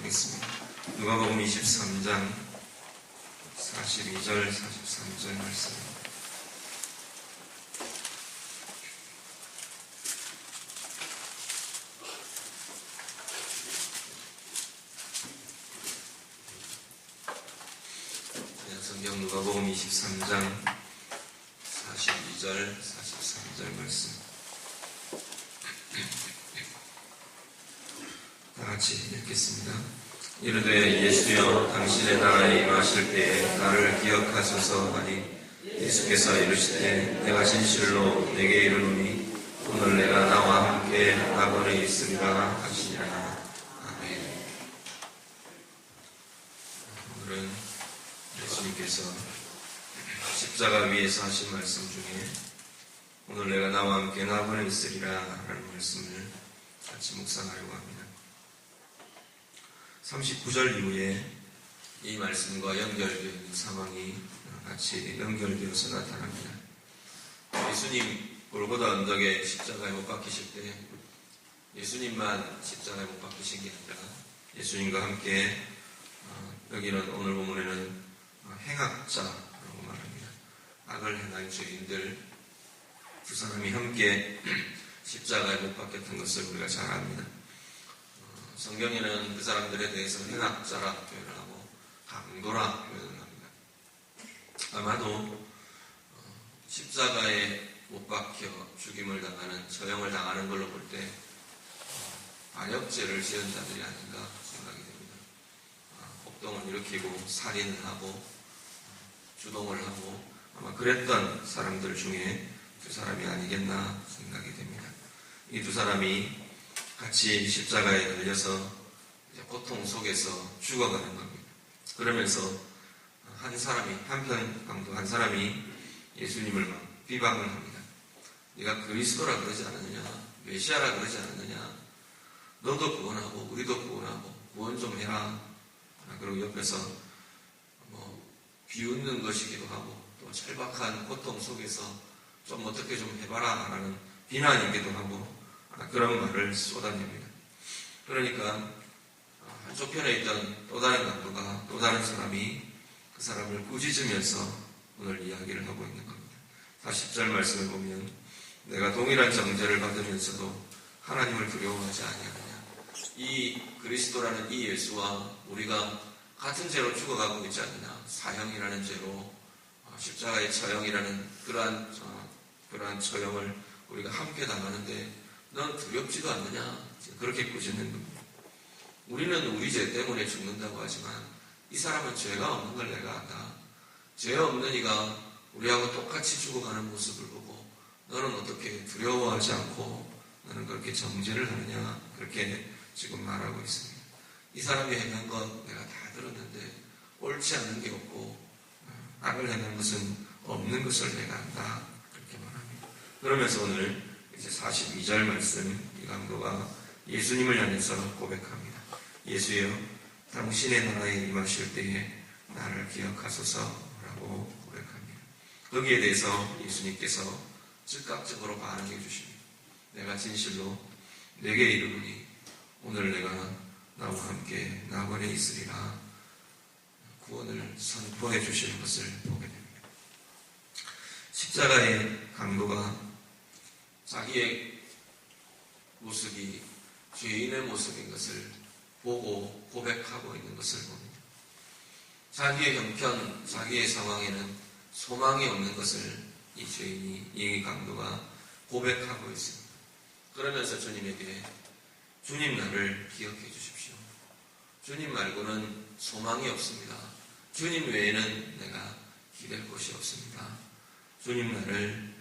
하겠습니다. 누가복음 23장 42절 43절 말씀. 성경 누가복음 23장 42절 43절 말씀. 다 같이 읽겠습니다. 이르되 예수여 당신의 나라에 임하실 때에 나를 기억하소서 하니 예수께서 이르시되 내가 진실로 내게 이르노니 오늘 내가 나와 함께 낙원에 있으리라 하시니라. 아멘. 오늘은 예수님께서 십자가 위에서 하신 말씀 중에 오늘 내가 나와 함께 낙원에 있으리라 라는 말씀을 같이 묵상하려고 합니다. 39절 이후에 이 말씀과 연결되어 있는 상황이 같이 연결되어서 나타납니다. 예수님 골고다 언덕에 십자가에 못 박히실 때 예수님만 십자가에 못 박히신 게 아니라 예수님과 함께 여기는 오늘 본문에는 행악자라고 말합니다. 악을 행한 죄인들 두 사람이 함께 십자가에 못 박혔던 것을 우리가 잘 압니다. 성경에는 그 사람들에 대해서 행악자라 표현을 하고 강도라 표현을 합니다. 아마도 십자가에 못 박혀 죽임을 당하는, 처형을 당하는 걸로 볼 때 반역죄를 지은 자들이 아닌가 생각이 됩니다. 폭동을 일으키고 살인을 하고 주동을 하고 아마 그랬던 사람들 중에 두 사람이 아니겠나 생각이 됩니다. 이 두 사람이 같이 십자가에 달려서 고통 속에서 죽어가는 겁니다. 그러면서 한편 강도 한 사람이 예수님을 막 비방을 합니다. 네가 그리스도라 그러지 않느냐, 메시아라 그러지 않느냐, 너도 구원하고 우리도 구원하고 구원 좀 해라. 그리고 옆에서 비웃는 것이기도 하고 또 절박한 고통 속에서 좀 어떻게 좀 해봐라 라는 비난이기도 하고 그런 말을 쏟아냅니다. 그러니까 한쪽 편에 있던 또 다른 강도가 또 다른 사람이 그 사람을 꾸짖으면서 오늘 이야기를 하고 있는 겁니다. 40절 말씀을 보면 내가 동일한 정죄를 받으면서도 하나님을 두려워하지 아니하느냐. 이 그리스도라는 이 예수와 우리가 같은 죄로 죽어가고 있지 않느냐. 사형이라는 죄로 십자가의 처형이라는 그러한 처형을 우리가 함께 당하는데 넌 두렵지도 않느냐? 그렇게 꾸짖는 겁니다. 우리는 우리 죄 때문에 죽는다고 하지만 이 사람은 죄가 없는 걸 내가 안다. 죄 없는 이가 우리하고 똑같이 죽어가는 모습을 보고 너는 어떻게 두려워하지 않고 너는 그렇게 정죄를 하느냐? 그렇게 지금 말하고 있습니다. 이 사람이 행한 것 내가 다 들었는데 옳지 않은 게 없고 악을 행한 것은 없는 것을 내가 안다. 그렇게 말합니다. 그러면서 오늘 이제 42절 말씀, 이 강도가 예수님을 향해서 고백합니다. 예수여, 당신의 나라에 임하실 때에 나를 기억하소서라고 고백합니다. 거기에 대해서 예수님께서 즉각적으로 반응해 주십니다. 내가 진실로 내게 이르노니 오늘 내가 나와 함께 낙원에 있으리라. 구원을 선포해 주시는 것을 보게 됩니다. 십자가의 강도가 자기의 모습이 죄인의 모습인 것을 보고 고백하고 있는 것을 봅니다. 자기의 형편, 자기의 상황에는 소망이 없는 것을 이 죄인이, 이 강도가 고백하고 있습니다. 그러면서 주님에게 주님 나를 기억해 주십시오. 주님 말고는 소망이 없습니다. 주님 외에는 내가 기댈 곳이 없습니다. 주님 나를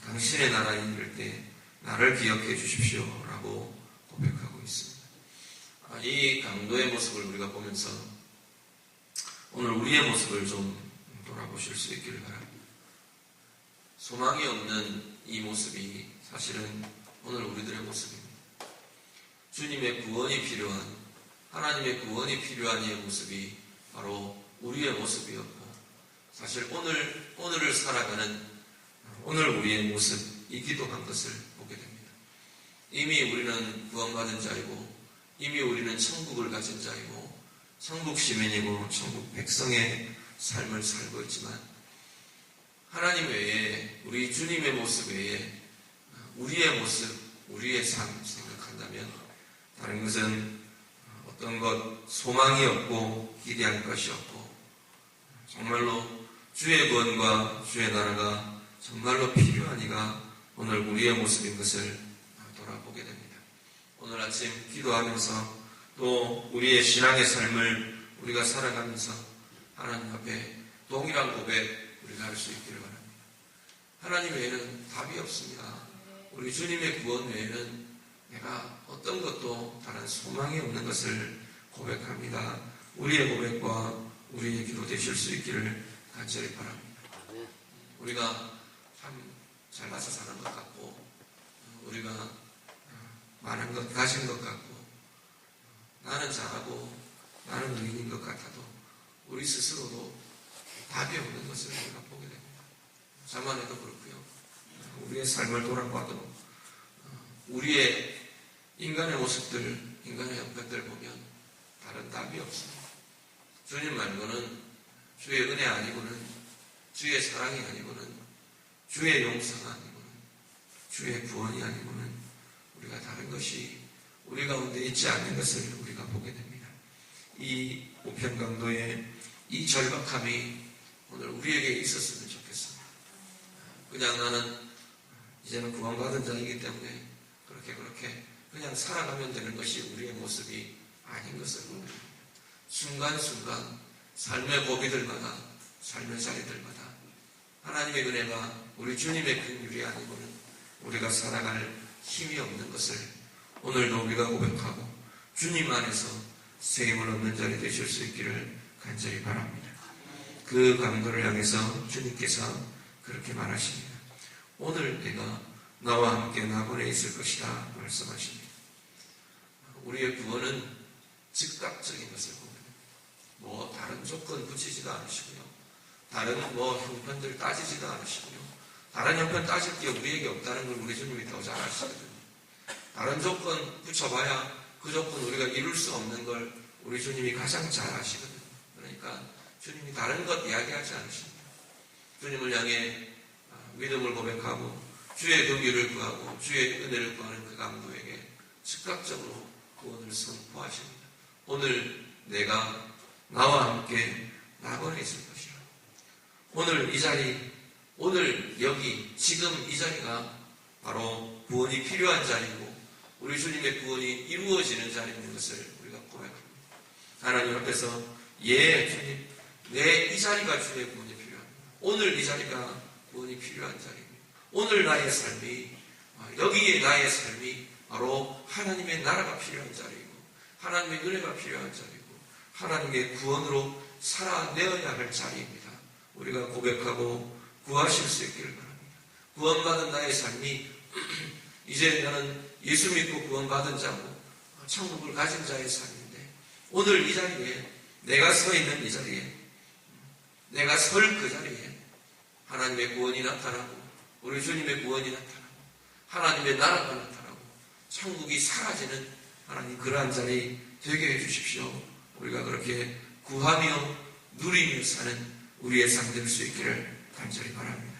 당신의 나라에 이를 때 나를 기억해 주십시오 라고 고백하고 있습니다. 이 강도의 모습을 우리가 보면서 오늘 우리의 모습을 좀 돌아보실 수 있기를 바랍니다. 소망이 없는 이 모습이 사실은 오늘 우리들의 모습입니다. 주님의 구원이 필요한, 하나님의 구원이 필요한 이의 모습이 바로 우리의 모습이었고 사실 오늘을 살아가는 오늘 우리의 모습이기도 한 것을 보게 됩니다. 이미 우리는 구원받은 자이고 이미 우리는 천국을 가진 자이고 천국 시민이고 천국 백성의 삶을 살고 있지만 하나님 외에 우리 주님의 모습 외에 우리의 모습, 우리의 삶 생각한다면 다른 것은 어떤 것 소망이 없고 기대할 것이 없고 정말로 주의 구원과 주의 나라가 정말로 필요하니가 오늘 우리의 모습인 것을 돌아보게 됩니다. 오늘 아침 기도하면서 또 우리의 신앙의 삶을 우리가 살아가면서 하나님 앞에 동일한 고백 우리가 할 수 있기를 바랍니다. 하나님 외에는 답이 없습니다. 우리 주님의 구원 외에는 내가 어떤 것도 다른 소망이 없는 것을 고백합니다. 우리의 고백과 우리의 기도 되실 수 있기를 간절히 바랍니다. 우리가 참 잘나서 사는 것 같고 우리가 많은 것 가진 것 같고 나는 잘하고 나는 의인인 것 같아도 우리 스스로도 답이 없는 것을 우리가 보게 됩니다. 자만해도 그렇고요. 우리의 삶을 돌아봐도 우리의 인간의 모습들, 인간의 형편들 보면 다른 답이 없습니다. 주님 말고는 주의 은혜 아니고는 주의 사랑이 아니고는 주의 용서가 아니고는 주의 구원이 아니고는 우리가 다른 것이 우리 가운데 있지 않는 것을 우리가 보게 됩니다. 이 우편강도의 이 절박함이 오늘 우리에게 있었으면 좋겠습니다. 그냥 나는 이제는 구원받은 자이기 때문에 그렇게 그냥 살아가면 되는 것이 우리의 모습이 아닌 것을 보게 됩니다. 순간순간 삶의 고비들마다 삶의 자리들마다 하나님의 은혜가 우리 주님의 긍휼이 아니고는 우리가 살아갈 힘이 없는 것을 오늘도 우리가 고백하고 주님 안에서 세임을 얻는 자리 되실 수 있기를 간절히 바랍니다. 그 강도를 향해서 주님께서 그렇게 말하십니다. 오늘 내가 나와 함께 나번에 있을 것이다 말씀하십니다. 우리의 구원은 즉각적인 것을 봅니다. 다른 조건 붙이지도 않으시고요. 다른 형편들 따지지도 않으시고요. 다른 형편 따질 게 우리에게 없다는 걸 우리 주님이 더 잘 아시거든요. 다른 조건 붙여봐야 그 조건 우리가 이룰 수 없는 걸 우리 주님이 가장 잘 아시거든요. 그러니까 주님이 다른 것 이야기하지 않으십니다. 주님을 향해 믿음을 고백하고 주의 긍휼을 구하고 주의 은혜를 구하는 그 강도에게 즉각적으로 구원을 선포하십니다. 오늘 내가 나와 함께 나번에 있을 것이라. 오늘 이 자리, 오늘 여기 지금 이 자리가 바로 구원이 필요한 자리고 우리 주님의 구원이 이루어지는 자리인 것을 우리가 고백합니다. 하나님 앞에서 주님, 내 이 자리가 주의 구원이 필요합니다. 오늘 이 자리가 구원이 필요한 자리입니다. 오늘 나의 삶이 여기에 나의 삶이 바로 하나님의 나라가 필요한 자리이고 하나님의 은혜가 필요한 자리이고 하나님의 구원으로 살아내어야 할 자리입니다. 우리가 고백하고 구하실 수 있기를 바랍니다. 구원받은 나의 삶이 이제 나는 예수 믿고 구원받은 자고 천국을 가진 자의 삶인데 오늘 이 자리에 내가 서 있는 이 자리에 내가 설 그 자리에 하나님의 구원이 나타나고 우리 주님의 구원이 나타나고 하나님의 나라가 나타나고 천국이 사라지는 하나님 그러한 자리 되게 해주십시오. 우리가 그렇게 구하며 누리며 사는 우리의 삶 될 수 있기를 간절히 바랍니다.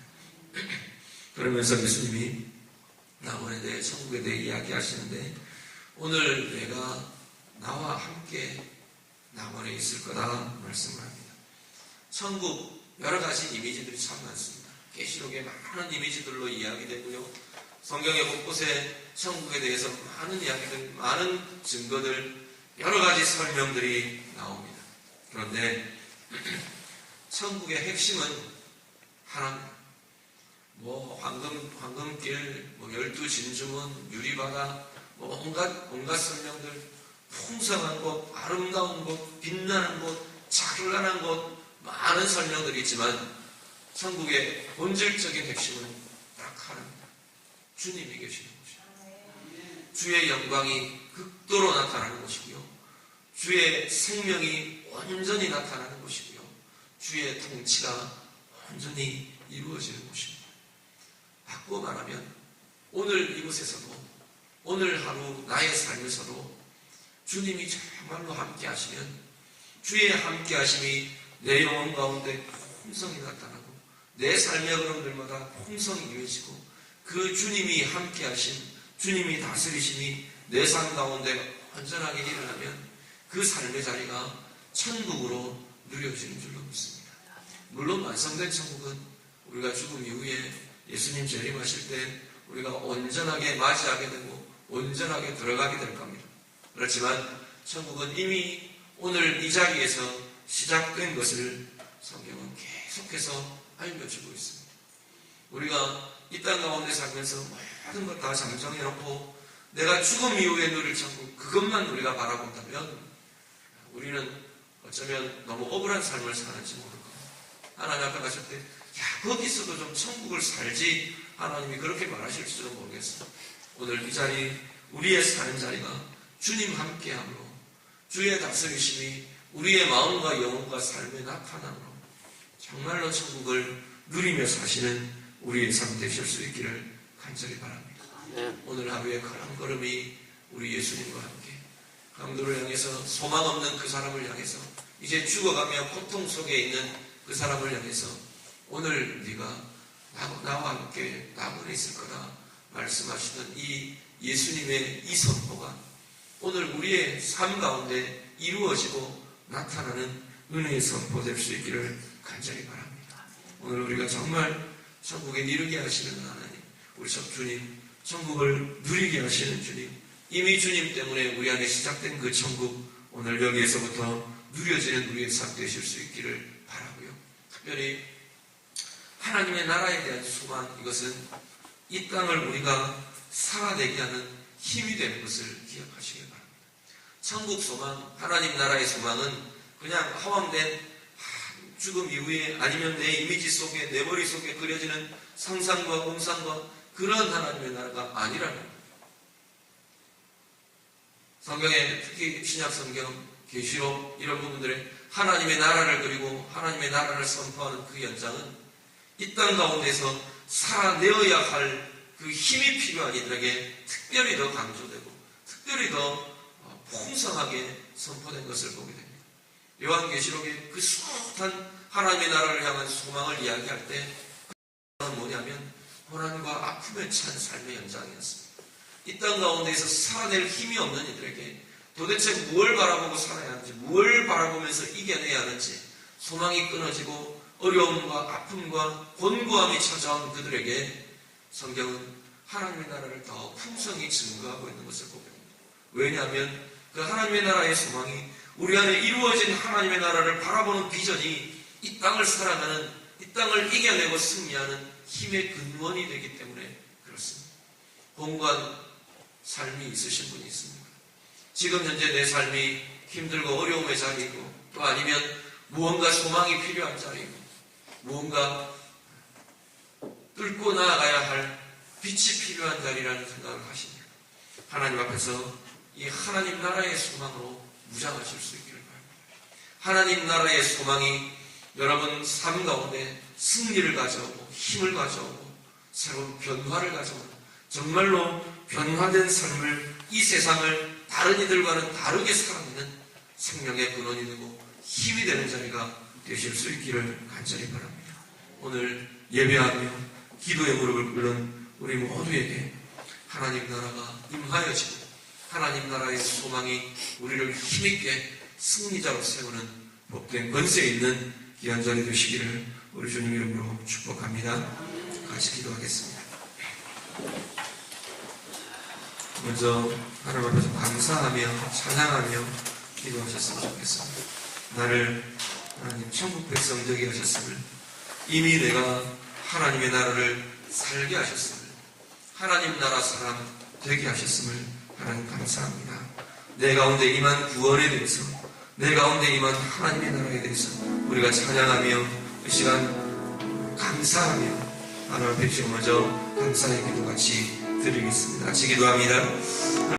그러면서 예수님이 나원에 대해 천국에 대해 이야기하시는데 오늘 내가 나와 함께 나원에 있을 거다 말씀을 합니다. 천국 여러 가지 이미지들이 참 많습니다. 계시록에 많은 이미지들로 이야기되고요. 성경의 곳곳에 천국에 대해서 많은 이야기들, 많은 증거들, 여러 가지 설명들이 나옵니다. 그런데 천국의 핵심은 하나입니다. 황금길, 12진주문, 유리바다, 온갖 설명들, 풍성한 곳, 아름다운 곳, 빛나는 곳, 찬란한 곳, 많은 설명들이 있지만 천국의 본질적인 핵심은 딱 하나입니다. 주님이 계시는 곳이에요. 주의 영광이 극도로 나타나는 곳이고요. 주의 생명이 온전히 나타나는 곳이고요. 주의 통치가 온전히 이루어지는 곳입니다. 바꾸어 말하면 오늘 이곳에서도 오늘 하루 나의 삶에서도 주님이 정말로 함께 하시면 주의 함께 하심이 내 영혼 가운데 풍성히 나타나고 내 삶의 걸음들마다 풍성히 이루어지고 그 주님이 함께 하심, 주님이 다스리심이 내 삶 가운데 온전하게 일어나면 그 삶의 자리가 천국으로 누려지는 줄로 믿습니다. 물론 완성된 천국은 우리가 죽음 이후에 예수님 재림하실 때 우리가 온전하게 맞이하게 되고 온전하게 들어가게 될 겁니다. 그렇지만 천국은 이미 오늘 이 자리에서 시작된 것을 성경은 계속해서 알려주고 있습니다. 우리가 이 땅 가운데 살면서 모든 것 다 잠정해놓고 내가 죽음 이후에 누릴 천국 그것만 우리가 바라본다면 우리는 어쩌면 너무 억울한 삶을 사는지 모를 겁니다. 하나님 앞에 가실 때 거기서도 좀 천국을 살지 하나님이 그렇게 말하실지도 모르겠어요. 오늘 이 자리 우리의 사는 자리가 주님 함께함으로 주의 다스리심이 우리의 마음과 영혼과 삶에 나타남으로 정말로 천국을 누리며 사시는 우리의 삶 되실 수 있기를 간절히 바랍니다. 오늘 하루의 큰 걸음이 우리 예수님과 함께 강도를 향해서 소망 없는 그 사람을 향해서 이제 죽어가며 고통 속에 있는 그 사람을 향해서 오늘 네가 나와 함께 남은 있을 거다 말씀하시는 이 예수님의 이 선포가 오늘 우리의 삶 가운데 이루어지고 나타나는 은혜의 선포 될 수 있기를 간절히 바랍니다. 오늘 우리가 정말 천국에 이르게 하시는 하나님, 우리 주님, 천국을 누리게 하시는 주님, 이미 주님 때문에 우리 안에 시작된 그 천국 오늘 여기에서부터 누려지는 우리의 삶 되실 수 있기를 바라고요. 특별히 하나님의 나라에 대한 소망, 이것은 이 땅을 우리가 살아내게 하는 힘이 되는 것을 기억하시기 바랍니다. 천국 소망, 하나님 나라의 소망은 그냥 허황된 죽음 이후에 아니면 내 이미지 속에 내 머릿속에 그려지는 상상과 공상과 그런 하나님의 나라가 아니라는 겁니다. 성경에 특히 신약성경, 계시록 이런 부분들에 하나님의 나라를 그리고 하나님의 나라를 선포하는 그 연장은 이 땅 가운데서 살아내어야 할 그 힘이 필요한 이들에게 특별히 더 강조되고 특별히 더 풍성하게 선포된 것을 보게 됩니다. 요한계시록의 그 숱한 하나님의 나라를 향한 소망을 이야기할 때 그것은 뭐냐면 고난과 아픔에 찬 삶의 연장이었습니다. 이 땅 가운데에서 살아낼 힘이 없는 이들에게 도대체 무엇을 바라보고 살아야 하는지, 무엇을 바라보면서 이겨내야 하는지 소망이 끊어지고 어려움과 아픔과 곤고함이 찾아온 그들에게 성경은 하나님의 나라를 더 풍성히 증거하고 있는 것을 보게 됩니다. 왜냐하면 그 하나님의 나라의 소망이 우리 안에 이루어진 하나님의 나라를 바라보는 비전이 이 땅을 살아가는, 이 땅을 이겨내고 승리하는 힘의 근원이 되기 때문에 그렇습니다. 공고한 삶이 있으신 분이 있습니다. 지금 현재 내 삶이 힘들고 어려움의 자리이고 또 아니면 무언가 소망이 필요한 자리이고 무언가 뚫고 나아가야 할 빛이 필요한 자리라는 생각을 하십니다. 하나님 앞에서 이 하나님 나라의 소망으로 무장하실 수 있기를 바랍니다. 하나님 나라의 소망이 여러분 삶 가운데 승리를 가져오고 힘을 가져오고 새로운 변화를 가져오고 정말로 변화된 삶을, 이 세상을 다른 이들과는 다르게 살아내는 생명의 근원이 되고 힘이 되는 자리가 되실 수 있기를 간절히 바랍니다. 오늘 예배하며 기도의 무릎을 꿇는 우리 모두에게 하나님 나라가 임하여지고 하나님 나라의 소망이 우리를 힘있게 승리자로 세우는 복된 권세 있는 귀한 자리 되시기를 우리 주님 이름으로 축복합니다. 같이 기도하겠습니다. 먼저 하나님 앞에서 감사하며 찬양하며 기도하셨으면 좋겠습니다. 나를 하나님 천국 백성 되게 하셨음을, 이미 내가 하나님의 나라를 살게 하셨음을, 하나님 나라 사람 되게 하셨음을 하나님 감사합니다. 내 가운데 임한 구원에 대해서, 내 가운데 임한 하나님의 나라에 대해서 우리가 찬양하며 이 시간 감사하며 하나님 앞에 먼저 감사의 기도 같이 드리겠습니다. 같이 기도합니다.